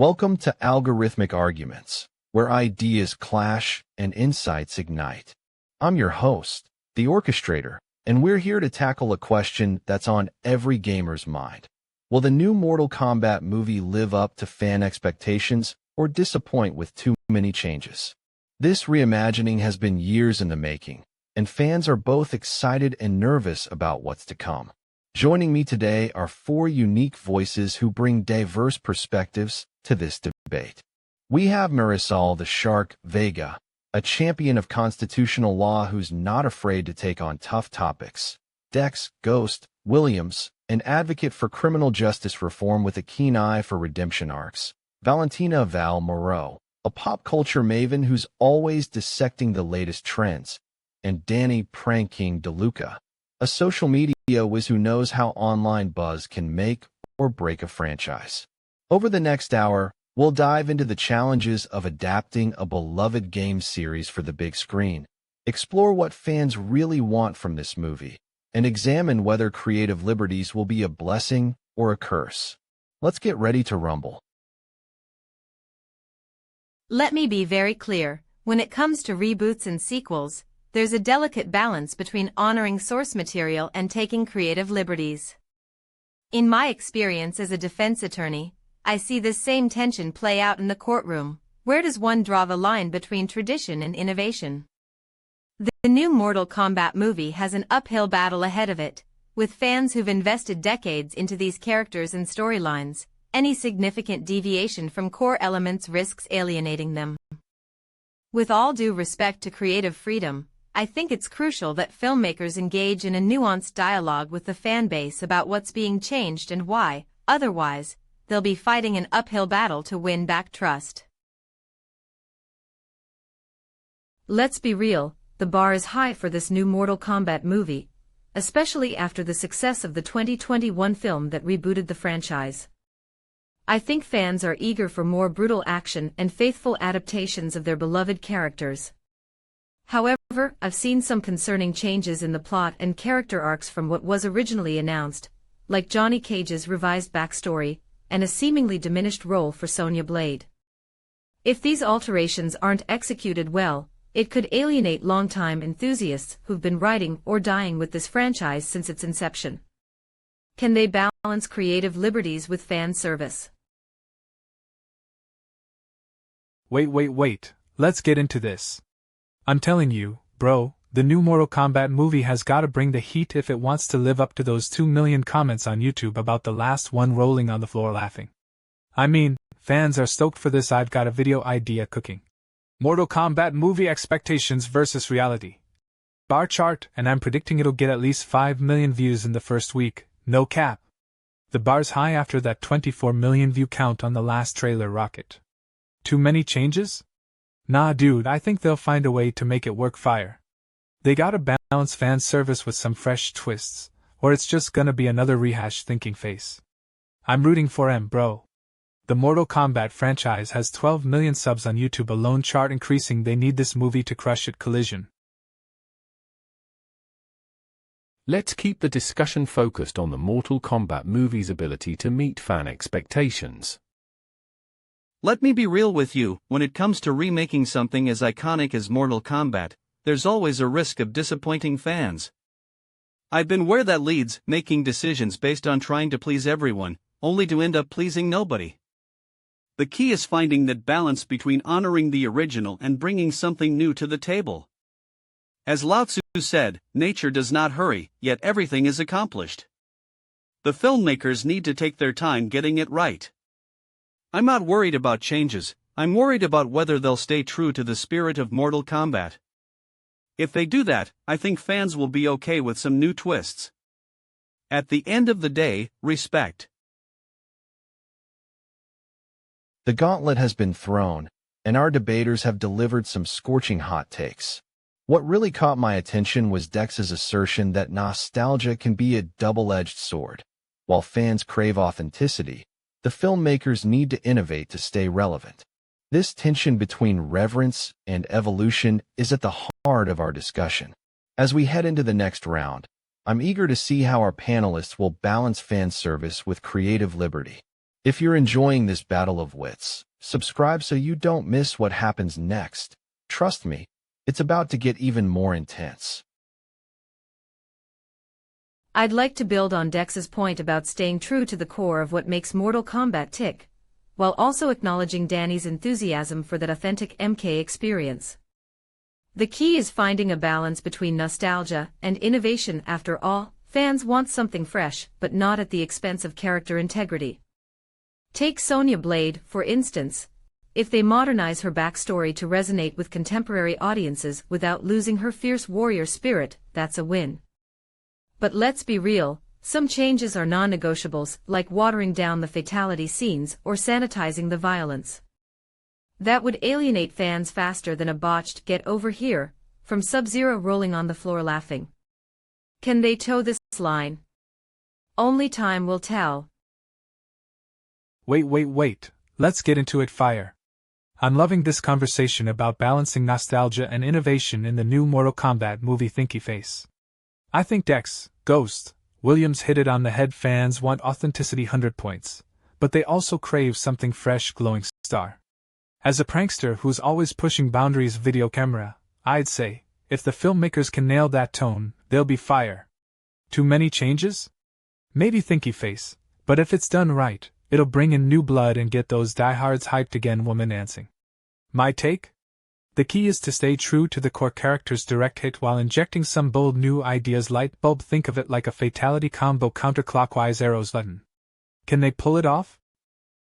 Welcome to Algorithmic Arguments, where ideas clash and insights ignite. I'm your host, the Orchestrator, and we're here to tackle a question that's on every gamer's mind. Will the new Mortal Kombat movie live up to fan expectations or disappoint with too many changes? This reimagining has been years in the making, and fans are both excited and nervous about what's to come. Joining me today are four unique voices who bring diverse perspectives to this debate. We have Marisol the Shark Vega, a champion of constitutional law who's not afraid to take on tough topics. Dex Ghost Williams, an advocate for criminal justice reform with a keen eye for redemption arcs. Valentina Moreau, a pop culture maven who's always dissecting the latest trends. And Danny Prank King Deluca, a social media whiz who knows how online buzz can make or break a franchise. Over the next hour, we'll dive into the challenges of adapting a beloved game series for the big screen, explore what fans really want from this movie, and examine whether creative liberties will be a blessing or a curse. Let's get ready to rumble. Let me be very clear. When it comes to reboots and sequels, there's a delicate balance between honoring source material and taking creative liberties. In my experience as a defense attorney, I see this same tension play out in the courtroom. Where does one draw the line between tradition and innovation? The new Mortal Kombat movie has an uphill battle ahead of it, with fans who've invested decades into these characters and storylines. Any significant deviation from core elements risks alienating them. With all due respect to creative freedom, I think it's crucial that filmmakers engage in a nuanced dialogue with the fan base about what's being changed and why. Otherwise, they'll be fighting an uphill battle to win back trust. Let's be real, the bar is high for this new Mortal Kombat movie, especially after the success of the 2021 film that rebooted the franchise. I think fans are eager for more brutal action and faithful adaptations of their beloved characters. However, I've seen some concerning changes in the plot and character arcs from what was originally announced, like Johnny Cage's revised backstory, and a seemingly diminished role for Sonya Blade. If these alterations aren't executed well, it could alienate longtime enthusiasts who've been riding or dying with this franchise since its inception. Can they balance creative liberties with fan service? Wait, let's get into this. I'm telling you, bro, the new Mortal Kombat movie has gotta bring the heat if it wants to live up to those 2 million comments on YouTube about the last one rolling on the floor laughing. I mean, fans are stoked for this. I've got a video idea cooking. Mortal Kombat movie expectations versus reality. Bar chart, and I'm predicting it'll get at least 5 million views in the first week, no cap. The bar's high after that 24 million view count on the last trailer rocket. Too many changes? Nah dude, I think they'll find a way to make it work fire. They gotta balance fan service with some fresh twists, or it's just gonna be another rehashed thinking face. I'm rooting for M, bro. The Mortal Kombat franchise has 12 million subs on YouTube alone, chart increasing. They need this movie to crush it. Collision. Let's keep the discussion focused on the Mortal Kombat movie's ability to meet fan expectations. Let me be real with you, when it comes to remaking something as iconic as Mortal Kombat, there's always a risk of disappointing fans. I've been where that leads, making decisions based on trying to please everyone, only to end up pleasing nobody. The key is finding that balance between honoring the original and bringing something new to the table. As Lao Tzu said, nature does not hurry, yet everything is accomplished. The filmmakers need to take their time getting it right. I'm not worried about changes, I'm worried about whether they'll stay true to the spirit of Mortal Kombat. If they do that, I think fans will be okay with some new twists. At the end of the day, respect. The gauntlet has been thrown, and our debaters have delivered some scorching hot takes. What really caught my attention was Dex's assertion that nostalgia can be a double-edged sword. While fans crave authenticity, the filmmakers need to innovate to stay relevant. This tension between reverence and evolution is at the heart of our discussion. As we head into the next round, I'm eager to see how our panelists will balance fan service with creative liberty. If you're enjoying this battle of wits, subscribe so you don't miss what happens next. Trust me, it's about to get even more intense. I'd like to build on Dex's point about staying true to the core of what makes Mortal Kombat tick, while also acknowledging Danny's enthusiasm for that authentic MK experience. The key is finding a balance between nostalgia and innovation. After all, fans want something fresh, but not at the expense of character integrity. Take Sonya Blade, for instance. If they modernize her backstory to resonate with contemporary audiences without losing her fierce warrior spirit, that's a win. But let's be real, some changes are non-negotiables, like watering down the fatality scenes or sanitizing the violence. That would alienate fans faster than a botched "get over here" from Sub-Zero rolling on the floor laughing. Can they toe this line? Only time will tell. Wait, let's get into it. Fire. I'm loving this conversation about balancing nostalgia and innovation in the new Mortal Kombat movie. Thinky face. I think Dex, Ghost, Williams hit it on the head. Fans want authenticity 100 points, but they also crave something fresh, glowing star. As a prankster who's always pushing boundaries of video camera, I'd say, if the filmmakers can nail that tone, they'll be fire. Too many changes? Maybe thinky face, but if it's done right, it'll bring in new blood and get those diehards hyped again. Woman dancing. My take? The key is to stay true to the core character's direct hit while injecting some bold new ideas. Light bulb. Think of it like a fatality combo, counterclockwise arrows button. Can they pull it off?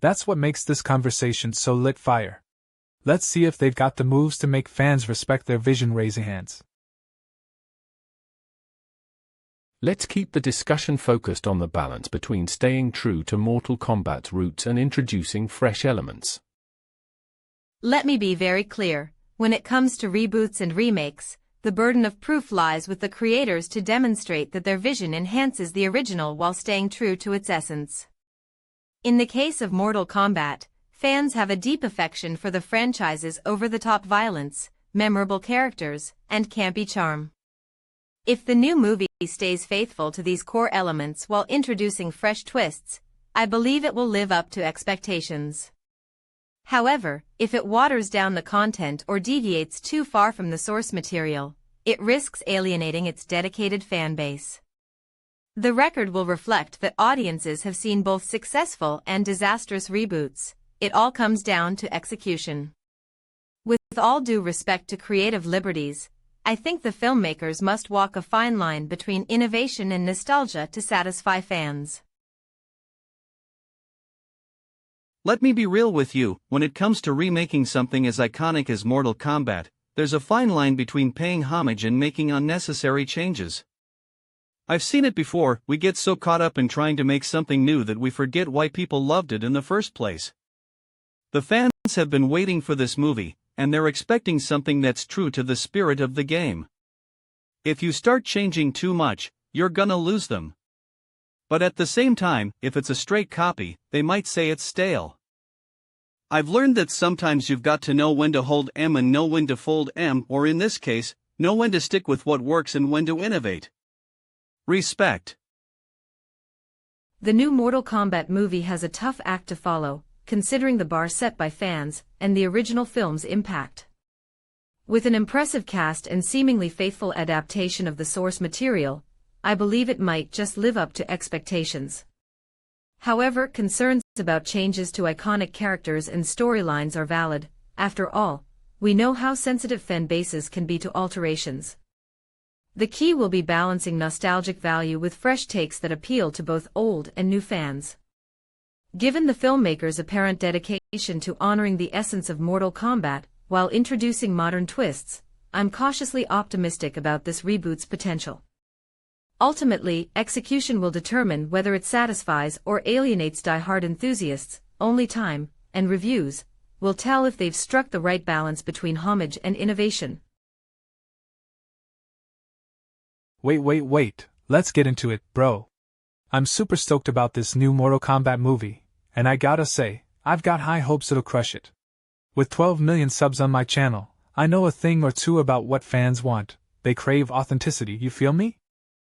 That's what makes this conversation so lit. Fire. Let's see if they've got the moves to make fans respect their vision. Raising hands. Let's keep the discussion focused on the balance between staying true to Mortal Kombat's roots and introducing fresh elements. Let me be very clear. When it comes to reboots and remakes, the burden of proof lies with the creators to demonstrate that their vision enhances the original while staying true to its essence. In the case of Mortal Kombat, fans have a deep affection for the franchise's over-the-top violence, memorable characters, and campy charm. If the new movie stays faithful to these core elements while introducing fresh twists, I believe it will live up to expectations. However, if it waters down the content or deviates too far from the source material, it risks alienating its dedicated fan base. The record will reflect that audiences have seen both successful and disastrous reboots. It all comes down to execution. With all due respect to creative liberties, I think the filmmakers must walk a fine line between innovation and nostalgia to satisfy fans. Let me be real with you, when it comes to remaking something as iconic as Mortal Kombat, there's a fine line between paying homage and making unnecessary changes. I've seen it before. We get so caught up in trying to make something new that we forget why people loved it in the first place. The fans have been waiting for this movie, and they're expecting something that's true to the spirit of the game. If you start changing too much, you're gonna lose them. But at the same time, if it's a straight copy, they might say it's stale. I've learned that sometimes you've got to know when to hold M and know when to fold M, or in this case, know when to stick with what works and when to innovate. Respect. The new Mortal Kombat movie has a tough act to follow, considering the bar set by fans and the original film's impact. With an impressive cast and seemingly faithful adaptation of the source material, I believe it might just live up to expectations. However, concerns about changes to iconic characters and storylines are valid. After all, we know how sensitive fan bases can be to alterations. The key will be balancing nostalgic value with fresh takes that appeal to both old and new fans. Given the filmmakers' apparent dedication to honoring the essence of Mortal Kombat while introducing modern twists, I'm cautiously optimistic about this reboot's potential. Ultimately, execution will determine whether it satisfies or alienates die-hard enthusiasts. Only time, and reviews, will tell if they've struck the right balance between homage and innovation. Wait, let's get into it, bro. I'm super stoked about this new Mortal Kombat movie, and I gotta say, I've got high hopes it'll crush it. With 12 million subs on my channel, I know a thing or two about what fans want. They crave authenticity, you feel me?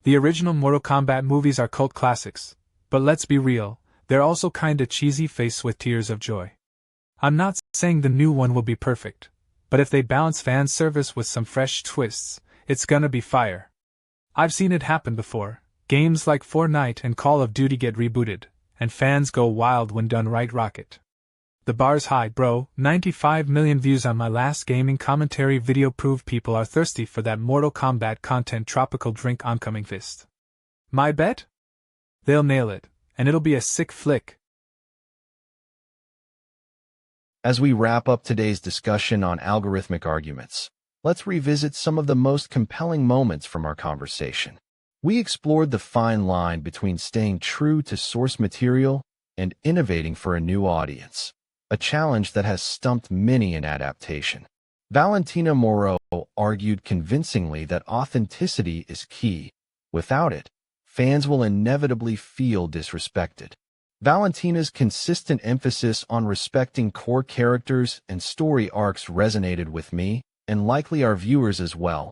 The original Mortal Kombat movies are cult classics, but let's be real, They're also kinda cheesy faced with tears of joy. I'm not saying the new one will be perfect, but if they balance fan service with some fresh twists, it's gonna be fire. I've seen it happen before. Games like Fortnite and Call of Duty get rebooted, and fans go wild when done right. Rocket. The bar's high, bro. 95 million views on my last gaming commentary video prove people are thirsty for that Mortal Kombat content. Tropical drink oncoming fist. My bet? They'll nail it, and it'll be a sick flick. As we wrap up today's discussion on algorithmic arguments, let's revisit some of the most compelling moments from our conversation. We explored the fine line between staying true to source material and innovating for a new audience, a challenge that has stumped many in adaptation. Valentina Moreau argued convincingly that authenticity is key. Without it, fans will inevitably feel disrespected. Valentina's consistent emphasis on respecting core characters and story arcs resonated with me, and likely our viewers as well,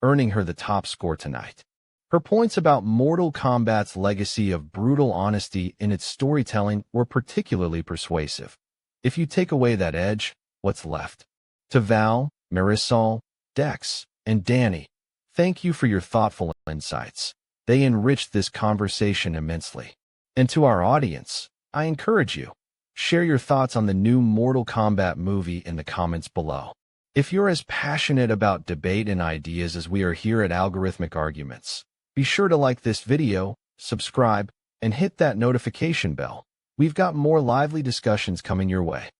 earning her the top score tonight. Her points about Mortal Kombat's legacy of brutal honesty in its storytelling were particularly persuasive. If you take away that edge, what's left? To Val, Marisol, Dex, and Danny, thank you for your thoughtful insights. They enriched this conversation immensely. And to our audience, I encourage you, share your thoughts on the new Mortal Kombat movie in the comments below. If you're as passionate about debate and ideas as we are here at Algorithmic Arguments, be sure to like this video, subscribe, and hit that notification bell. We've got more lively discussions coming your way.